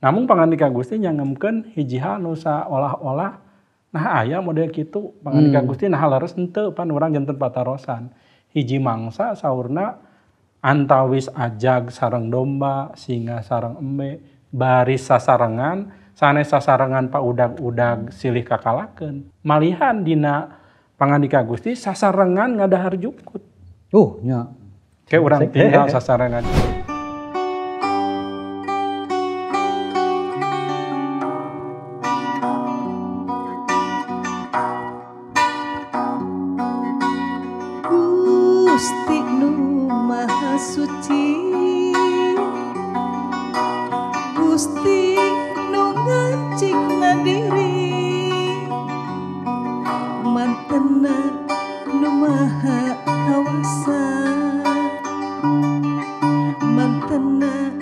Namun pangandika Gusti nyangemkeun hiji hal nu saolah-olah nah aya model kitu pangandika Gusti nah leres henteu pan urang janten patarosan. Hiji mangsa saurna antawis ajag sareng domba, singa sareng embe, baris sasarengan, sanes sasarengan paudag-udag silih kakalakeun. Malihan dina pangandika Gusti sasarengan ngadahar jukut. Nya. Ke urang tinggal sasarengan. Gusti Nu Maha Suci, Gusti Nu ngacikna diri, mantena Nu Maha Kawasa, mantena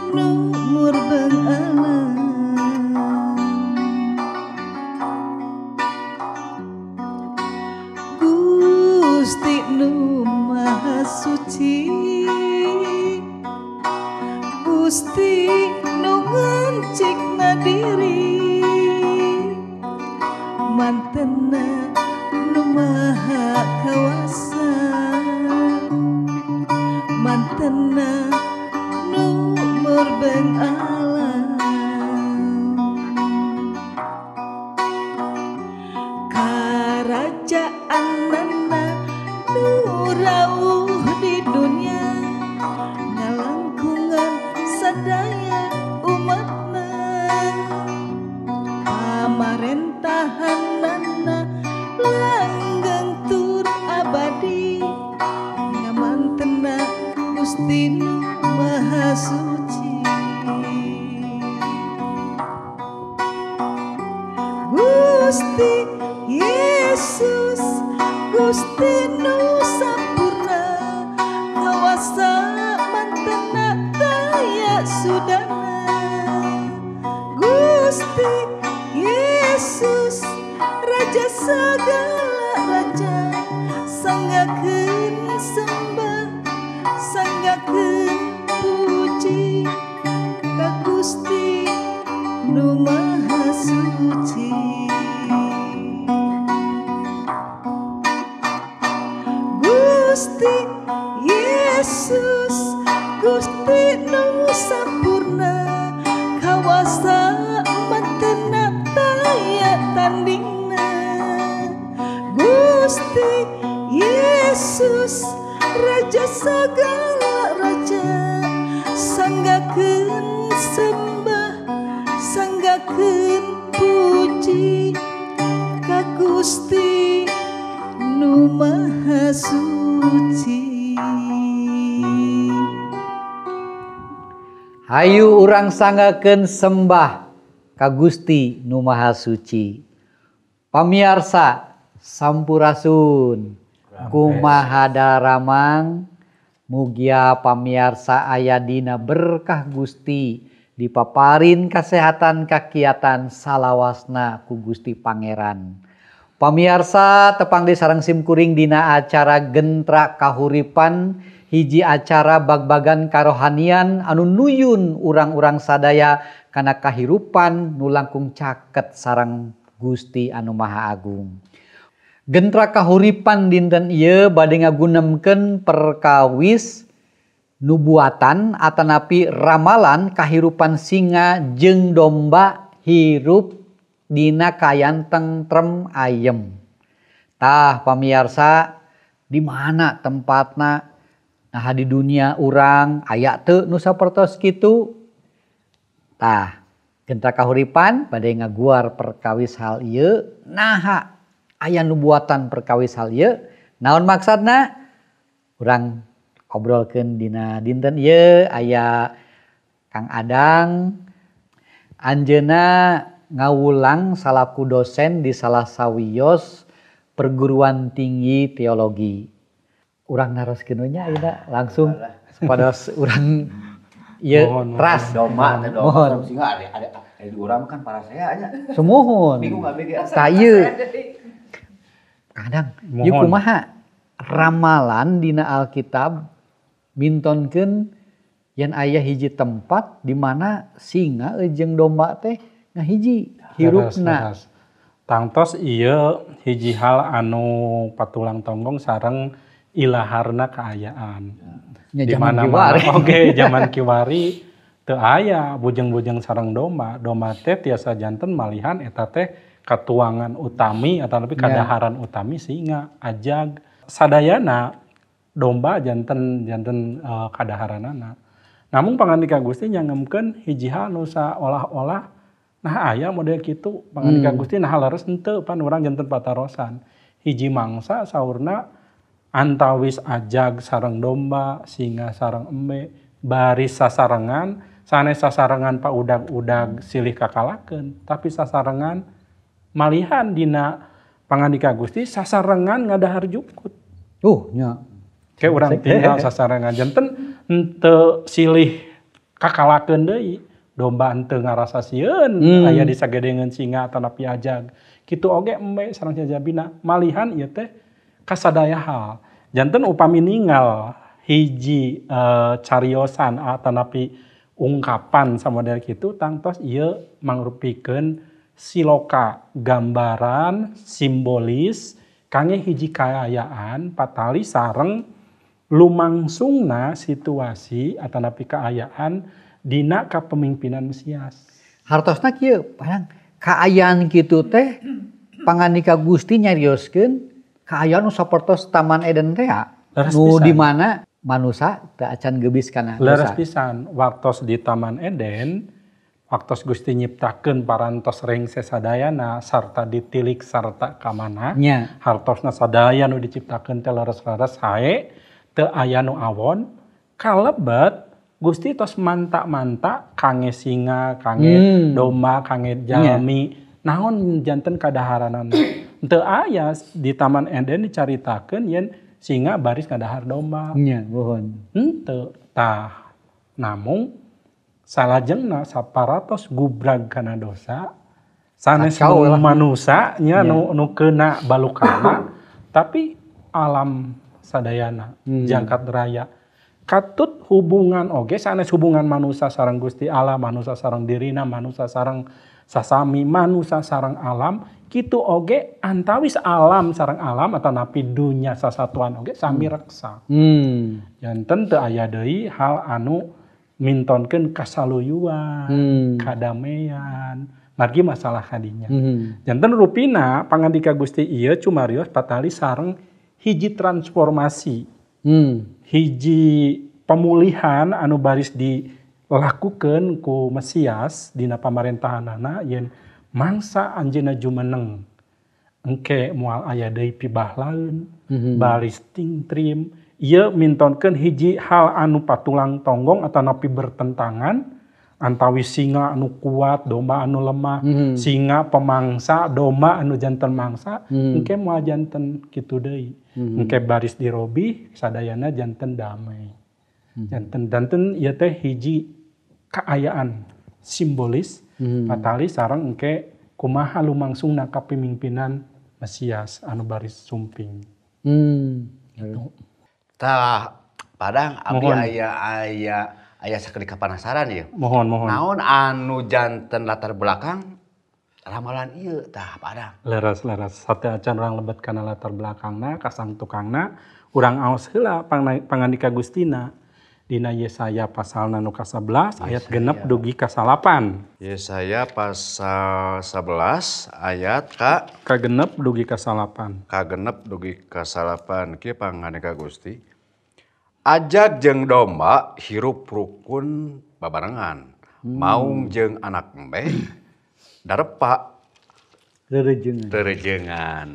Nu Murbeng Alam. Gusti Nu Maha Suci, Gusti Nu ngancikna diri, mantena Nu Maha Kawasa, mantena Nu Murbeng Alam. Karajaanna nu rawuh di dunia, ngalangkungan sadaya umatna, pamarentahannana langgeng tur abadi, ngamantena Gusti Nu Maha Suci. Gusti Yesus, Gusti Nu sampurna, kawasa mantena daya sudana. Gusti Yesus, Raja sagala raja, sanggakeun sembah, sanggakeun puji ka Gusti Nu Maha Suci. Gusti Yesus, Gusti Nu sampurna, kawasa mantena daya tandingna. Gusti Yesus, Raja sagala raja, sanggakeun sembah, sanggakeun puji ka Gusti Nu Maha Suci. Hayu urang sanggakeun sembah ka Gusti Nu Maha Suci. Pamiarsa sampurasun kumaha daramang mugia pamiarsa aya dina berkah Gusti dipaparin kasehatan kakiatan salawasna ku Gusti Pangeran. Pamiarsa tepang di sareng simkuring dina acara Gentra Kahuripan, hiji acara bag-bagan karohanian anu nuyun urang-urang sadaya kana kahirupan nu langkung caket sareng Gusti anu Maha Agung. Gentra Kahuripan dinten ieu bade ngagunemkeun perkawis nubuatan atanapi ramalan kahirupan singa jeung domba hirup dina kayan tentrem ayem. Tah pamiarsa di mana tempatna? Nah di dunia urang aya teu nu sapertos kitu? Tah Gentra Kahuripan bade ngaguar perkawis hal ieu. Naha aya nubuatan perkawis hal ieu? Naon maksudna? Urang obrolkeun dina dinten ieu aya Kang Adang, anjeunna ngawulang salaku dosen di salah sawios perguruan tinggi teologi. Urang naroskeun nya ayeuna langsung supados urang ieu ras doma singa ada di urang kan para saya nya. Sumuhun. Bingung abi ge. Tah ieu. Kadang ieu kumaha ramalan dina Alkitab mintonkeun Yen aya hiji tempat di mana singa jeung domba teh ngahiji hirupna. Leres. Tangtos ieu hiji hal anu patulang tonggong sareng ilaharna kaayaan. Nya Di zaman mana-mana kiwari. oge zaman kiwari teu aya bujeng-bujeng sareng domba. Domba teh tiasa janten malihan eta teh katuangan utami atau lebih kadaharan utami singa, ajag. Sadayana domba janten kadaharanana. Namun pangandika Gusti nyangemkeun hiji hal nu saolah-olah nah aya model kitu pangandika Gusti nah leres henteu pan urang janten patarosan. Hiji mangsa saurna antawis ajag sareng domba, singa sareng embe, baris sasarengan, sanes sasarengan paudag-udag silih kakalakeun, tapi sasarengan malihan dina pangandika Gusti sasarengan ngadahar jukut. Nya. Kayak urang tinggal sasarengan janten henteu silih kakalakeun deui. Domba henteu ngarasa sieun aya di sagedengeun singa atanapi ajag. Kitu oge embe sareng jajabina malihan ieu teh kasadaya hal. Janten upami ningal hiji cariosan atanapi ungkapan samodel kitu tangtos ieu mangrupikeun siloka gambaran simbolis kangge hiji kaayaan patali sareng lumangsungna situasi atanapi kaayaan dina kapemimpinan Mesias. Hartosna kieu padang kaayaan kitu teh pangandika Gusti nyarioskeun kaayaan nu sapertos Taman Eden teh nu di mana manusia teu acan geubis kana Leres dosa. pisan waktos di Taman Eden waktos Gusti nyiptakeun parantos rengse sadayana sarta ditilik sarta kamana Nya. hartosna sadaya nu diciptakeun teh leres-leres hae teu aya nu awon kalebet Gusti tos manta-manta kange singa, kange domba, kange jalmi. Naon janten kadaharanana. Teu aya di Taman Eden dicaritakeun yen singa baris ngadahar domba. Nya, mohon. Henteu. Tah, namung salajengna saparatos gubrag kana dosa sanes manusa nya nu keuna balukana tapi alam sadayana jagat raya katut hubungan oge sanes hubungan manusia sareng Gusti Allah, manusia sareng dirina, manusia sareng sasami, manusia sareng alam, kitu oge antawis alam sareng alam atanapi dunya sasatuan oge sami reksa. Janten teu aya deui hal anu mintonkeun kasaluyuan, kadamaian, margi masalah kadinya. Janten rupina pangandika Gusti ieu cumarios patali sareng hiji transformasi. Hiji pemulihan anu baris dilakukeun ku Mesias dina pamerintahanana yen mangsa anjeunna jumeneng engke moal aya deui pibahlaeun baris tingtrim ieu mintonkeun hiji hal anu patulang tonggong atanapi bertentangan antawis singa anu kuat domba anu lemah singa pemangsa domba anu janten mangsa engke moal janten kitu deui. Engke baris dirobih sadayana janten damai. Janten ieu teh hiji kaayaan simbolis patali sareng engke kumaha lumangsungna kapemimpinan Mesias anu baris sumping. Tah padang abdi aya sakedik kapanasaran ieu. Mohon. Naon anu janten latar belakang ramalan ieu tah padang. Leres sate acan urang lebet kana latar belakangna kasang tukangna urang aos heula pangandika Gustina dina Yesaya pasalna nu ka-11 ayat genep dugi ka-8. Yesaya pasal 11 ayat kagenep dugi ka-8. kagenep dugi ka-8 kieu pangandika Gusti. Ajag jeung domba hirup rukun babarengan. Maung jeung anak embe darepa terejengan.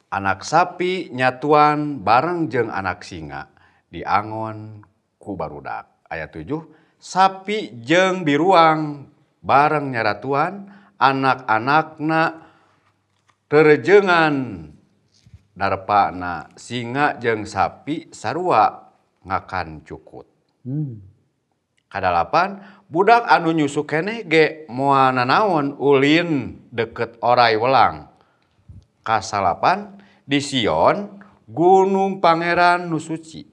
Anak sapi nyatuan bareng jeung anak singa diangon ku barudak. Ayat 7, sapi jeung biruang bareng nyaratuan anak-anakna terejengan darepana singa jeung sapi sarua ngakan cukut. Kadalapan budak anu nyusu keneh ge moal nanaon ulin deket orai welang. Kasalapan di Sion gunung pangeran nu suci.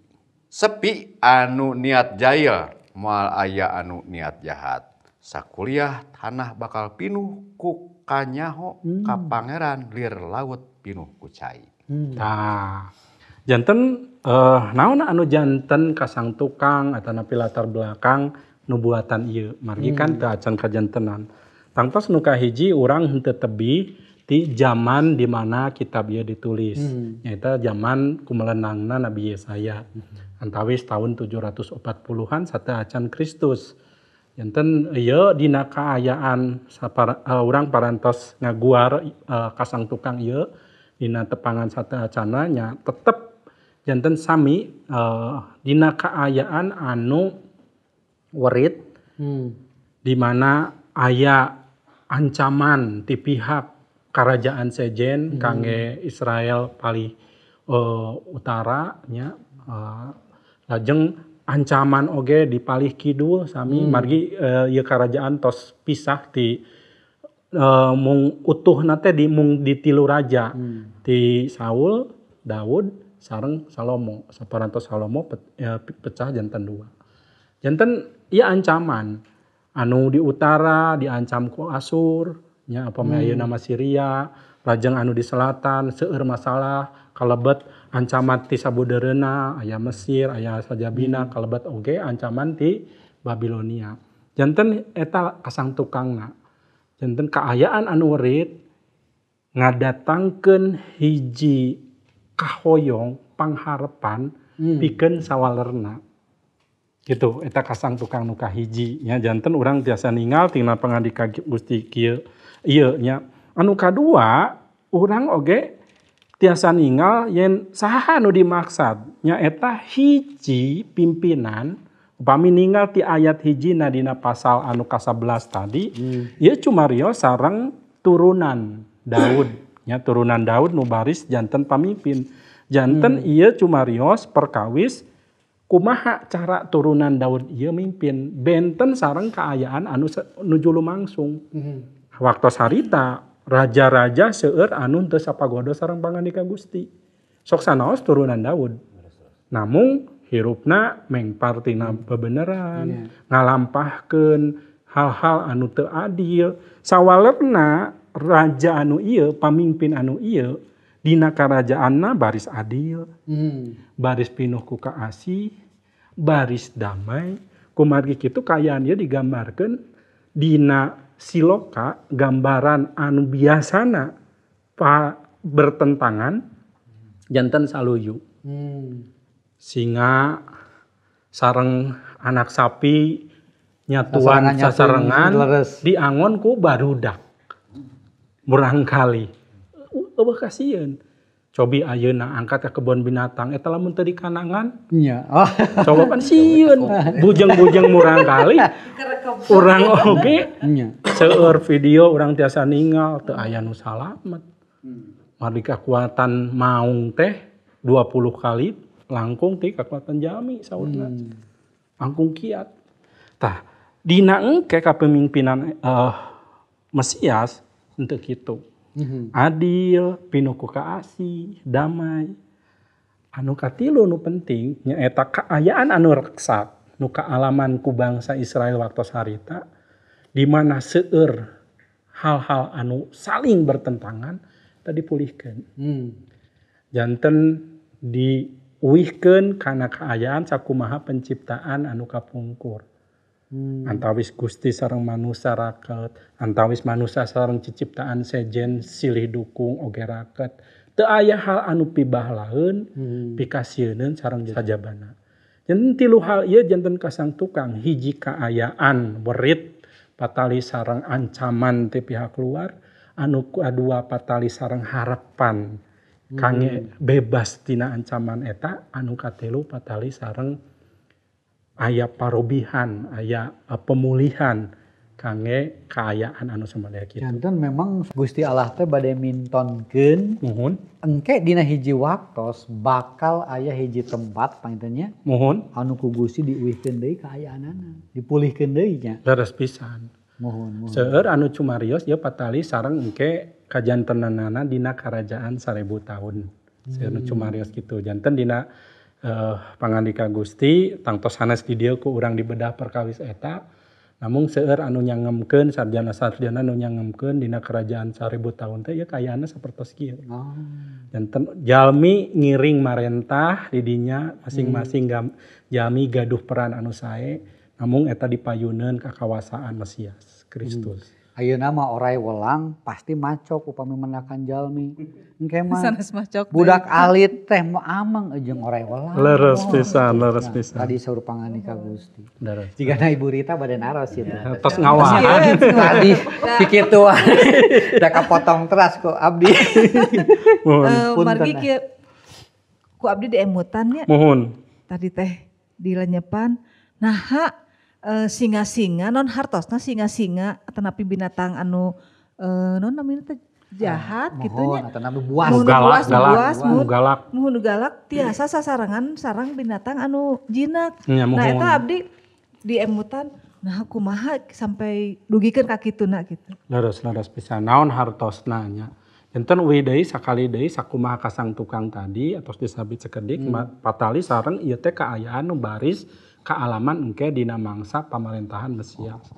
sepi anu niat jail moal aya anu niat jahat. Sakuliah tanah bakal pinuh ku kanyaho ka pangeran lir laut pinuh ku cai. Tah. Janten naon anu janten kasang tukang atau napi latar belakang nubuatan ieu. Margi kan teu acan kajantenan. Tangtos nu kahiji urang henteu tebih ti zaman di mana kitab ieu ditulis. Nyaeta zaman kumelenangna Nabi Yesaya. Antawis tahun 740-an sateu acan Kristus. Janten ieu dina kaayaan urang parantos ngaguar kasang tukang ieu dina tepangan sateu acana nya tetep janten sami dina kaayaan anu werit di mana aya ancaman ti pihak kerajaan sejen kangge Israel paling utara nya lajeng ancaman oge di palih kidul sami margi ieu kerajaan tos pisah ti mung utuhna teh mung di tilu raja ti Saul, Daud sareng Salomo. Saparantos Salomo pecah janten dua. Janten ieu ancaman anu di utara diancam ku Asur nya upami ayeuna nama Syria, lajeng anu di selatan seueur masalah kalebet ancaman ti sabudereuna aya Mesir, aya Sajabina, kalebet oge ancaman ti Babilonia. Janten eta kasang tukangna. Janten kaayaan anu werit ngadatangkeun hiji kahoyong pangharepan pikeun sawalerna. Gitu eta kasang tukang nu kahiji nya janten urang tiasa ningal tina pangandika Gusti kieu ieu nya. Anu kadua urang oge tiasa ningal yen saha nu dimaksad nyaeta hiji pimpinan upami ningal ti ayat hijina dina pasal anu ka-11 tadi ieu cumarios sareng turunan Daud nya turunan Daud nu baris janten pamimpin janten ieu cumarios perkawis kumaha cara turunan Daud ieu mimpin benten sareng kaayaan anu nuju lumangsung waktos harita raja-raja seueur anu teu sapagodo sareng pangandika Gusti. Sok sanaos turunan Daud. Namung hirupna mengpar tina bebeneran, ngalampahkeun hal-hal anu teu adil. Sawalerna raja anu ieu, pamimpin anu ieu dina karajaanna baris adil. Baris pinuh ku kaasih, baris damai. Kumargi kitu kaayaan ieu digambarkeun dina siloka gambaran anu biasana bertentangan janten saluyu. Singa sareng anak sapi nyatuan sasarengan diangon ku barudak. Murang kali. Eueuh kasieun. Cobi ayeuna angkat ke kebun binatang eta lamun teu dikanangan. Nya. Coba kan sieun. Bujeng-bujeng murang kali. Urang oge seueur video urang tiasa ningal teu aya nu salamet. Mari kakuatan maung teh 20 kali langkung ti kakuatan jami saurna. Langkung kiat. Tah dina engke kapemimpinan Mesias henteu kitu. Adil, pinuh ku kaasih, damai. Anu katilu nu penting nyaeta kaayaan anu reksa nu kaalaman ku bangsa Israel waktos harita di mana seueur hal-hal anu saling bertentangan tadi dipulihkeun. Janten diuihkeun kana kaayaan sakumaha penciptaan anu kapungkur. Antawis Gusti sareng manusia raket, antawis manusia sareng ciciptaan sejen silih dukung oge raket. Teu aya hal anu pibahlaeun, pikasieun sareng sajabana. Janten tilu hal ieu janten kasang tukang hiji kaayaan werit patali sareng ancaman ti pihak luar, anu kadua patali sareng harapan kangge bebas tina ancaman eta, anu katelu patali sareng aya parobihan, aya pemulihan kangge kaayaan anu samadaya kitu. Janten memang Gusti Allah teh bade mintonkeun engke dina hiji waktos bakal aya hiji tempat pangintennya anu ku Gusti diuihkeun deui kaayaanana, dipulihkeun deui nya. Leres pisan. Mohon. Seueur anu cumarios ieu patali sareng engke kajantenanana dina karajaan 1000 tahun. Seueur nu cumarios kitu. Janten dina pangandika Gusti tangtos sanes di dieu ku urang dibedah perkawis eta namun seueur anu nyangemkeun sarjana-sarjana anu nyangemkeun dina kerajaan 1000 tahun teh ya kayaana sapertos kieu. Janten jalmi ngiring marentah di dinya masing-masing jalmi gaduh peran anu sae namun eta dipayuneun ka kawasaan Mesias Kristus. Ayeuna mah orai welang pasti macok upami menakan jalmi. Engke mah Sanes macok. budak alit teh mah amang jeung orai welang. Leres pisan. Tadi saur pangandika Gusti. Leres. Jigana Ibu Rita bade naros ya. Tos ngawahan. Tadi kikitu da kapotong teras ku abdi. Margi kieu ku abdi diemutan nya. Muhun. Tadi teh dilenyepan. Naha singa-singa non hartosna singa-singa atanapi binatang anu non namina teh jahat gitu nya. Atau nama buas. Mun buas, Muhun galak. tiasa sasarangan sarang binatang anu jinak. Nya, Nah muhun. eta abdi diemutan nah kumaha sampai dugikeun ka kituna gitu. Leres pisan. Naon hartosna nya. Enten uwi deui sakali deui sakumaha kasang tukang tadi atos disabit sakedik patali sareng ieu teh kaayaan nu baris kealaman engke dina mangsa pamarentahan Mesias.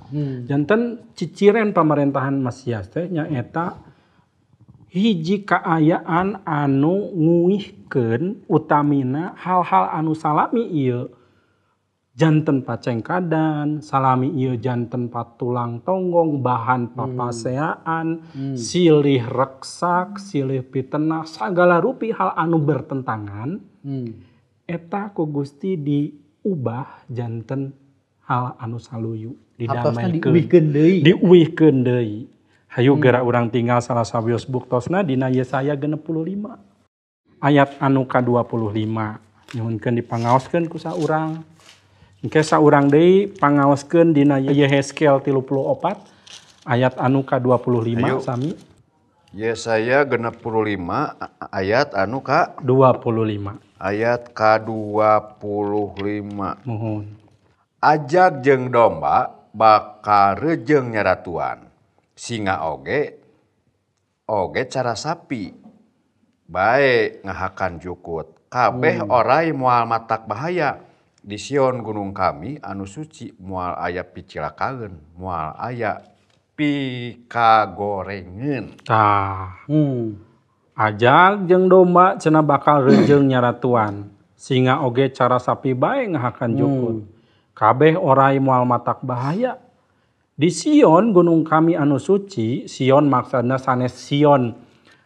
Janten ciciren pamarentahan Mesias teh nyaeta hiji kaayaan anu nguihkeun utamina hal-hal anu salami ieu janten pacengkadan, salami ieu janten patulang tonggong, bahan papaseaan, silih reksak, silih pitenah, sagala rupi hal anu bertentangan. Eta ku Gusti diubah janten hal anu saluyu didamaikeun diuwihkeun deui hayu geura urang tinggal salah sawios buktosna dina Yesaya 65 ayat anu ka-25 nyuhunkeun dipangaoskeun ku saurang engke saurang deui pangaoskeun dina Yehezkiel 34 ayat anu ka-25 sami Yesaya 65 ayat anu ka 25 ayat ka-25. Muhun. Ajag jeung domba bakal rejeung nyaratuan. Singa oge cara sapi. Bae ngahakan jukut. Kabeh orai moal matak bahaya. Di Sion gunung kami anu suci moal aya picilakaeun, moal aya pikagorengeun. Tah. Ajag jeung domba cenah bakal rejeung nyaratuan. Singa oge cara sapi bae ngahakan jukut. Kabeh orai moal matak bahaya. Di Sion gunung kami anu suci, Sion maksudna sanes Sion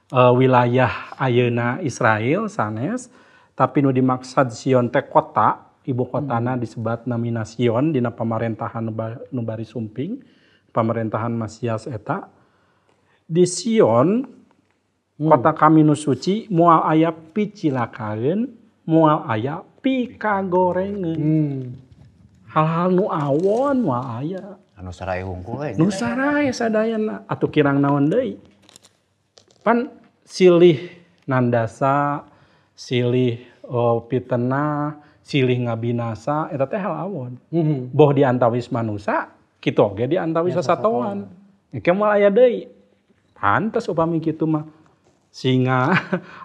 wilayah ayeuna Israel sanes, tapi nu dimaksud Sion teh kota, ibu kotana disebat namina Sion dina pamarentahan nu bari sumping, pamarentahan Mesias eta. Di Sion kota kami nu suci moal aya picilakaeun, moal aya pikagorengeun. Hal-hal nu awon moal aya. Anu sarae hungkul we. Nu sarae sadayana atuh kirang naon deui. Pan silih nandasa, silih pitenah, silih ngabinasa eta teh hal awon. Boh di antawis manusia kitu oge di antawis sasatoan. Engke moal aya deui. Pantes upami kitu mah singa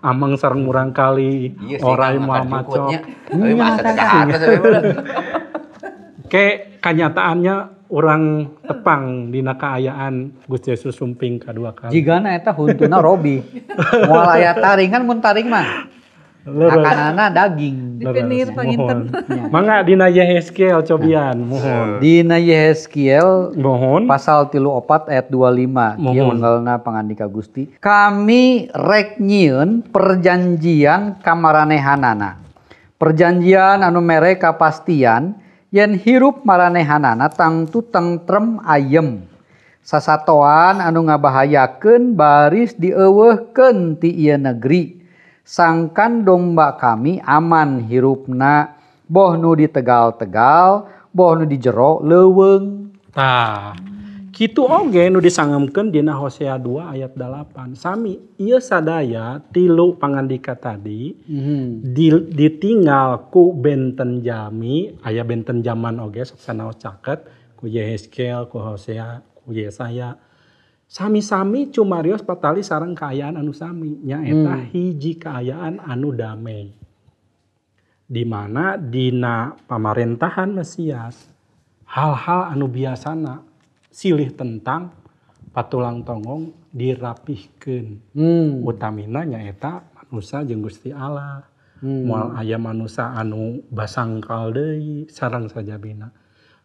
amang sareng murang kali orai moal macok. Ke kanyataannya orang tepang dina kaayaan Gusti Yesus sumping kadua kali. Jigana eta huntuna Robi. Moal aya taringan mun taring mah. Akanana daging. Dipenir panginten. Mangga dina Yehezkiel cobian mohon. Dina Yehezkiel Mohon. pasal 34 ayat 25 kieu manggalna pangandika Gusti. Kami rek nyieun perjanjian kamaranehanana. Perjanjian anu mere kapastian yen hirup maranehanana tangtu tentrem ayem. Sasatoan anu ngabahayakeun baris dieuweuhkeun ti ieu negeri. Sangkan domba kami aman hirupna, boh nu di tegal-tegal, boh nu di jero leuweung. Tah. Kitu oge nu disangemkeun dina Hosea 2 ayat 8. Sami ieu sadaya tilu pangandika tadi ditinggal ku benten jami, aya benten zaman oge sok sanaos caket ku Yehezkiel, ku Hosea, ku Yesaya. Sami-sami cumarios patali sareng kaayaan anu sami nyaeta hiji kaayaan anu damai. di mana dina pamarintahan Mesias hal-hal anu biasana silih tentang patulang tongong dirapihkeun. Utamina nyaeta manusa jeung Gusti Allah. Moal aya manusa anu basangkal deui sareng sajabina.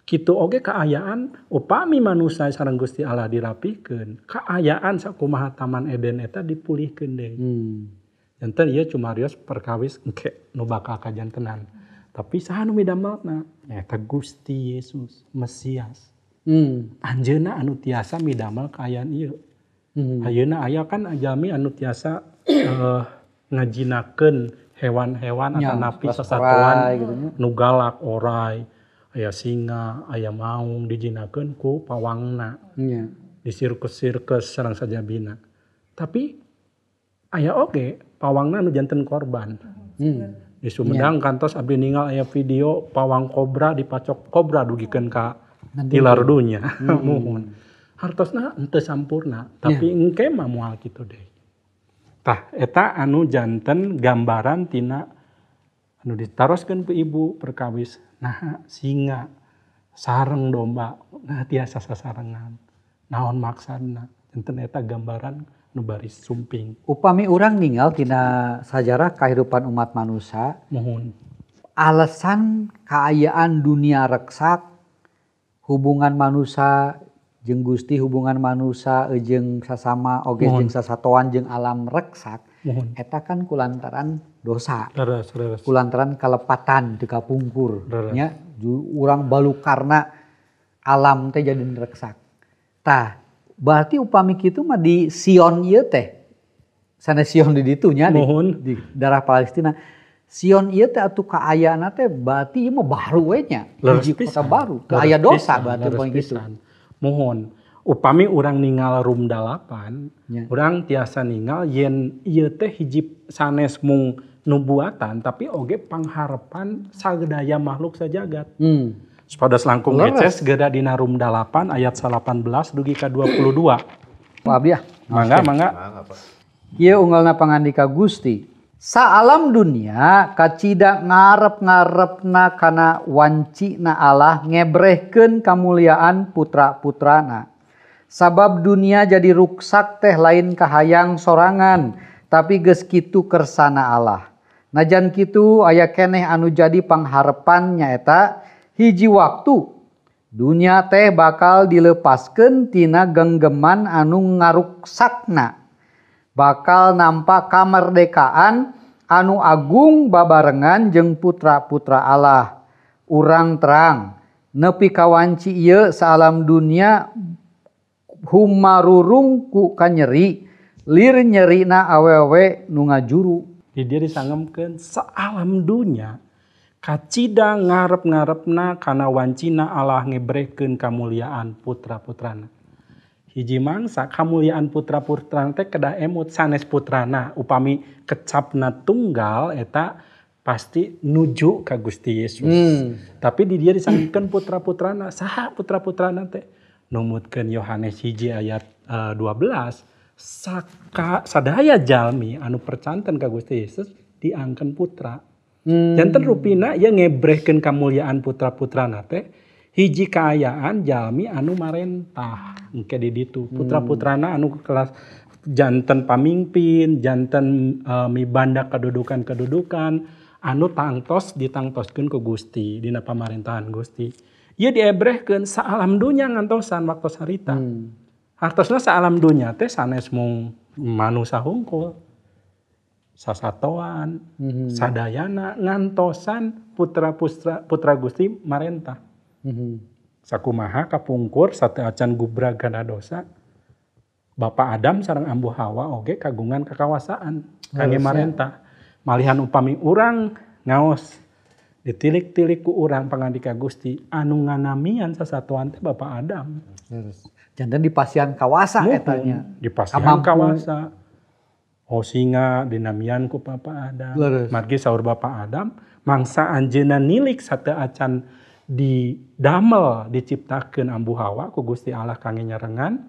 Kitu oge kaayaan upami manusa sareng Gusti Allah dirapihkeun, kaayaan sakumaha Taman Eden eta dipulihkeun deui. Janten ieu cumarios perkawis engke nu bakal kajantenan. Tapi saha nu midamelna? Eta Gusti Yesus, Mesias. Anjeunna anu tiasa midamel kaayaan ieu. Ayeuna aya kan jalmi anu tiasa ngajinakeun hewan-hewan atau napi sasatuan gitu, nu galak orai, aya singa, aya maung dijinakeun ku pawangna. Di sirkus-sirkus sareng sajabina. Tapi aya oge pawangna nu janten korban. Di Sumedang kantos abdi ningal aya video pawang kobra dipacok kobra dugikeun ka tilar dunya. Muhun. Hartosna henteu sampurna, tapi engke mah moal kitu deui. Tah eta anu janten gambaran tina anu ditaroskeun ku ibu perkawis nah singa sareng domba nah tiasa sasarengan naon maksudna janten eta gambaran nu baris sumping. Upami urang ninggal tina sajarah kehidupan umat manusia, Mohon alasan kaayaan dunia reksak, hubungan manusia jeung Gusti, hubungan manusia jeung sasama oge jeung sasatoan jeung alam reksak, eta kan kulantaran dosa. Kulantaran kalepatan teu kapungkur nya urang balukarna alam teh jadi reksak. Tah berarti upami kitu mah di Sion ieu teh sanes Sion di ditu nya di daerah Palestina. Sion ieu teh atuh kaayaana teh berarti ieu mah baru we nya. Hiji kota baru. Aya dosa berarti poin kitu. Mohon upami urang ningal rum 8, urang tiasa ningal yen ieu teh hiji sanes mung nubuatan tapi oge pangharepan sadaya makhluk sajagat. Supados langkung eces geda dina rum 8 ayat 18 dugi ka 22. Abdi ah. Mangga. Ieu unggalna pangandika Gusti. Saalam dunia kacida ngarep-ngarepna kana wancina Allah ngebrehkeun kamuliaan putra-putrana. Sabab dunia jadi ruksak teh lain kahayang sorangan, tapi geus kitu kersana Allah. Najan kitu aya keneh anu jadi pangharepan nyaeta hiji waktu dunia teh bakal dilepaskeun tina genggeman anu ngaruksakna. Bakal nampak kamerdekaan anu agung babarengan jeung putra-putra Allah. Urang terang nepi kawanci ieu saalam dunia humarurung ku kanyeri lir nyerina awewe nu ngajuru. Di dia disangemkeun saalam dunia kacida ngarep-ngarepna kana wancina Allah ngebrehkeun kamuliaan putra-putrana. Hiji mangsa kamuliaan putra-putrana teh kedah emut sanes putrana upami kecapna tunggal eta pasti nuju ka Gusti Yesus. Tapi di dia disangkeun putra-putrana saha putra-putrana teh numutkeun Yohanes 1 ayat 12 sadaya jalmi anu percanten ka Gusti Yesus diangkeun putra. Janten rupina ieu ngebrehkeun kamuliaan putra-putrana teh hiji kaayaan jalmi anu marentah engke di ditu putra-putrana anu kelas janten pamimpin janten mibanda kedudukan-kedudukan anu tangtos ditangtoskeun ku Gusti dina pamarentahan Gusti ieu diebrehkeun saalam dunya ngantosan waktu sarita hartosna saalam dunya teh sanes mung manusa hungkul sasatoan sadayana ngantosan putra Gusti marentah. Sakumaha kapungkur sateu acan gubrag kana dosa Bapak Adam sareng ambu Hawa oge kagungan kekawasaan kangge marentah malihan upami urang ngaos ditilik-tilik ku urang pangandika Gusti anu nganamian sasatuan teh Bapak Adam. Janten dipasihan kawasa etanya. Dipasihan kawasa. Singa dinamian ku Bapak Adam. Margi saur Bapak Adam mangsa anjeunna nilik sateu acan di damel diciptakeun ambu Hawa ku Gusti Allah kangge nyarengan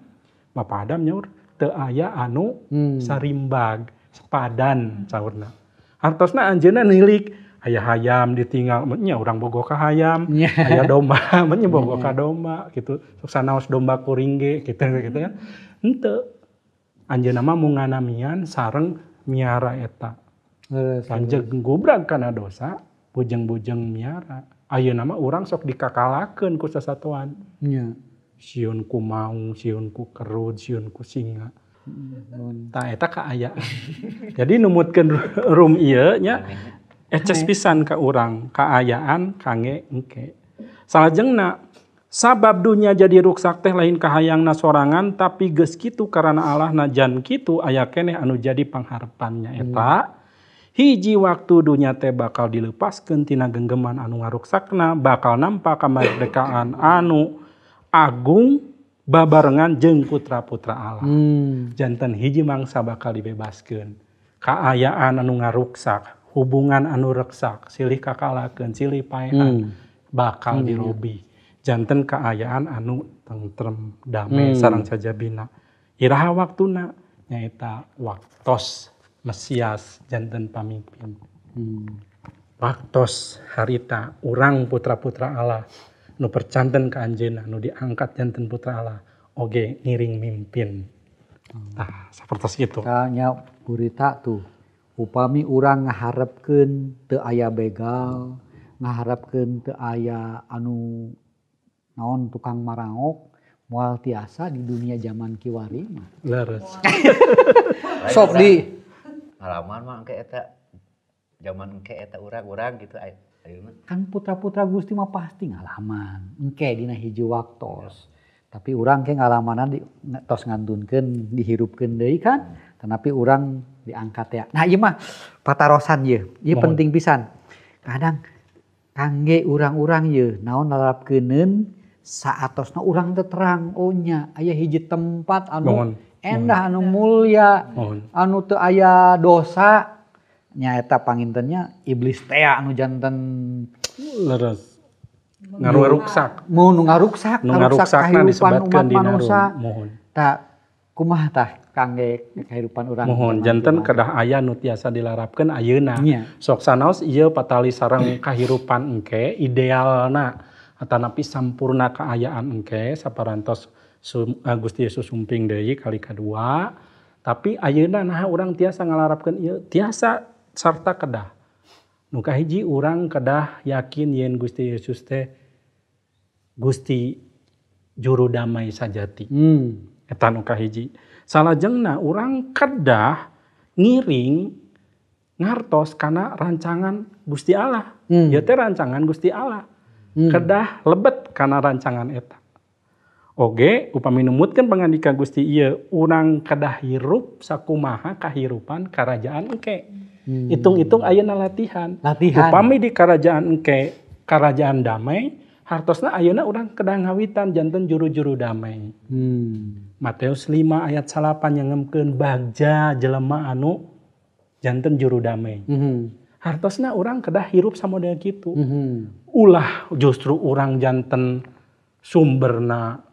Bapak Adam nyaur teu aya anu sarimbag sepadan saurna hartosna anjeunna nilik aya hayam ditinggal nya urang bogoh ka hayam, Nya. aya domba nya bogoh ka domba gitu. Sok sanaos domba kuring ge gitu kan. Henteu. Anjeunna mah munganamian sareng miara eta. Lanjut gubrag kana dosa, bujeng-bujeng miara. Ayeuna mah urang sok dikakalakeun ku sasatuan. Nya. Sieun ku maung, sieun ku kerud, sieun ku singa. Tah eta kaayaan. Jadi numutkeun rum ieu nya eces pisan ka urang, kaayaan kangge engke. Salajengna sabab dunia jadi ruksak teh lain kahayangna sorangan tapi geus kitu karana Allah najan kitu aya keneh anu jadi pangharepannya eta. Hiji waktu dunia teh bakal dilepaskeun tina genggeman anu ngaruksakna, bakal nampa kamardikaan anu agung babarengan jeung putra-putra Allah. Janten hiji mangsa bakal dibebaskeun. Kaayaan anu ngaruksak, hubungan anu reksak, silih kakalakeun, silih paehan bakal dirobi. Janten kaayaan anu tentrem, damai sareng sajabina. Iraha waktuna nyaeta waktos Mesias janten pamimpin. Waktos harita urang putra-putra Allah nu percanten ka anjeunna nu diangkat janten putra Allah oge ngiring mimpin. Tah sapertos kitu. Nya gurita tuh upami urang ngaharepkeun teu aya begal, ngaharepkeun teu aya anu naon tukang maraok moal tiasa di dunia zaman kiwari mah. Leres. Sok di Halaman mah engke eta zaman engke eta urang-urang gitu ayeuna. kan putra-putra Gusti mah pasti ngalaman. Engke dina hiji waktos. Tapi urang ke ngalamanan tos ngandunkeun dihirupkeun deui kan. Tetapi urang diangkat ya. Nah ieu mah patarosan ieu. Ieu penting pisan. Kadang kangge urang-urang ieu naon narapkeuneun saatosna urang teu terang oh nya aya hiji tempat anu endah anu mulya anu teu aya dosa nyaeta pangintennya iblis teh anu janten leres ngaruksak mun ngaruksak kahirupan umat manusia tah kumaha tah kangge kahirupan urang mohon janten kedah aya nu tiasa dilarapkeun ayeuna sok sanaos ieu patali sareng kahirupan engke idealna atanapi sampurna kaayaan engke saparantos Gusti Yesus sumping deui kali kadua. Tapi ayeuna nah urang tiasa ngalarapkeun ieu tiasa sarta kedah. Nu kahiji urang kedah yakin yen Gusti Yesus teh Gusti juru damai sajati. Eta nu kahiji. Salajengna urang kedah ngiring ngartos kana rancangan Gusti Allah. Ieu teh rancangan Gusti Allah. Kedah lebet kana rancangan eta. Oge upami numutkeun pangandika Gusti ieu urang kedah hirup sakumaha kahirupan karajaan engke. Hitung-hitung ayeuna latihan. Upami di karajaan engke karajaan damai hartosna ayeuna urang kedah ngawitan janten juru-juru damai. Matius 5 ayat 8 nyangemkeun bagja jelema anu janten juru damai. Hartosna urang kedah hirup samodel kitu. Ulah justru urang janten sumberna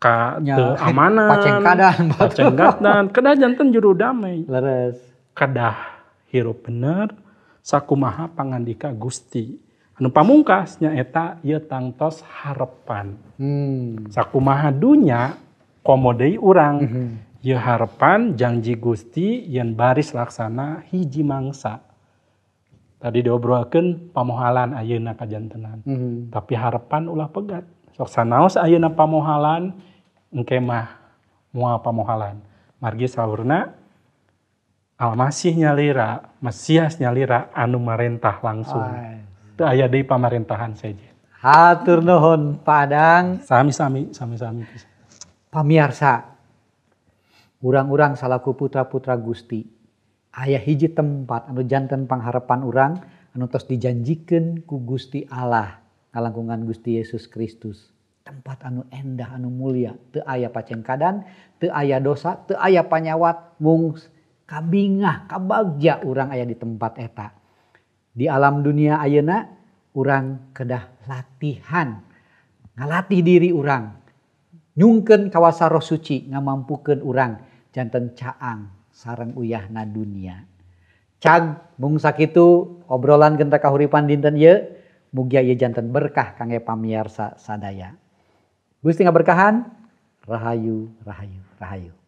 ka teu amanan pacengkadan kedah janten juru damai leres kedah hirup bener sakumaha pangandika Gusti anu pamungkas nya eta ieu tangtos harepan sakumaha dunya komo deui urang ieu harepan janji Gusti yen baris laksana hiji mangsa tadi diobrolkeun pamohalan ayeuna kajantenan tapi harepan ulah pegat sok sanaos ayeuna pamohalan engke mah moal pamohalan margi saurna Almasih nyalira Mesias nyalira anu marentah langsung teu aya deui pamarentahan saja hatur nuhun Padang sami-sami pamirsa urang-urang salaku putra-putra Gusti aya hiji tempat anu janten pangharepan urang anu tos dijanjikeun ku Gusti Allah kalangkungan Gusti Yesus Kristus. Tempat anu endah anu mulia teu aya pacengkadan teu aya dosa teu aya panyawat mung kabingah kabagja urang aya di tempat eta di alam dunia ayeuna urang kedah latihan ngalatih diri urang nyungkeun kawasa roh suci ngamampukeun urang janten caang sareng uyahna dunia Cag mung sakitu obrolan genta kahuripan dinten ieu mugia ieu janten berkah kangge pamiarsa sadaya. Gusti ngaberkahan. Rahayu, rahayu, rahayu.